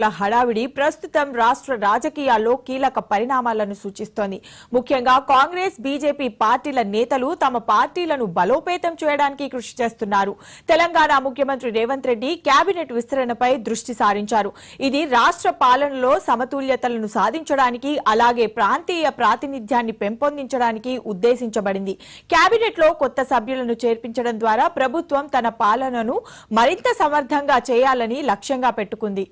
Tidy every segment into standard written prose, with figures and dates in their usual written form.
హడావిడి ప్రస్తుతం రాష్ట్ర రాజకీయాల్లో కీలక పరిణామాలను సూచిస్తోంది. ముఖ్యంగా కాంగ్రెస్, బీజేపీ పార్టీల నేతలు తమ పార్టీలను బలోపేతం చేయడానికి కృషి చేస్తున్నారు. తెలంగాణ ముఖ్యమంత్రి రేవంత్ రెడ్డి కేబినెట్ విస్తరణపై దృష్టి సారించారు. ఇది రాష్ట్ర పాలనలో సమతుల్యతలను సాధించడానికి, అలాగే ప్రాంతీయ ప్రాతినిధ్యాన్ని పెంపొందించడానికి ఉద్దేశించబడింది. కేబినెట్ లో కొత్త సభ్యులను చేర్పించడం ద్వారా ప్రభుత్వం తన పాలనను మరింత సమర్థంగా చేయాలని లక్ష్యంగా పెట్టుకుంది.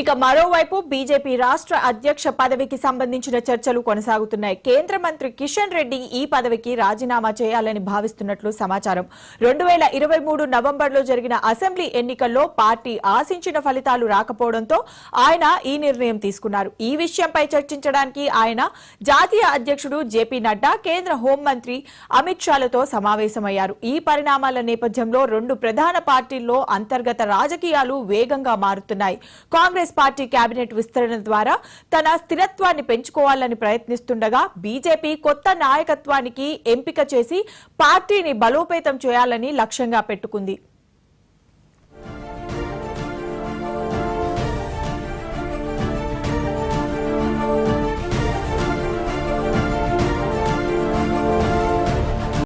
ఇక మరోవైపు బీజేపీ రాష్ట్ర అధ్యక్ష పదవికి సంబంధించిన చర్చలు కొనసాగుతున్నాయి. కేంద్ర మంత్రి కిషన్ రెడ్డి ఈ పదవికి రాజీనామా చేయాలని భావిస్తున్నట్లు సమాచారం. 2023 నవంబర్లో జరిగిన అసెంబ్లీ ఎన్నికల్లో పార్టీ ఆశించిన ఫలితాలు రాకపోవడంతో ఆయన ఈ నిర్ణయం తీసుకున్నారు. ఈ విషయంపై చర్చించడానికి ఆయన జాతీయ అధ్యక్షుడు జేపీ నడ్డా, కేంద్ర హోంమంత్రి అమిత్ షాలతో సమావేశమయ్యారు. ఈ పరిణామాల నేపథ్యంలో రెండు ప్రధాన పార్టీల్లో అంతర్గత రాజకీయాలు వేగంగా మారుతున్నాయి. కాంగ్రెస్ పార్టీ కేబినెట్ విస్తరణ ద్వారా తన స్థిరత్వాన్ని పెంచుకోవాలని ప్రయత్నిస్తుండగా, బీజేపీ కొత్త నాయకత్వానికి ఎంపిక చేసి పార్టీని బలోపేతం చేయాలని లక్ష్యంగా పెట్టుకుంది.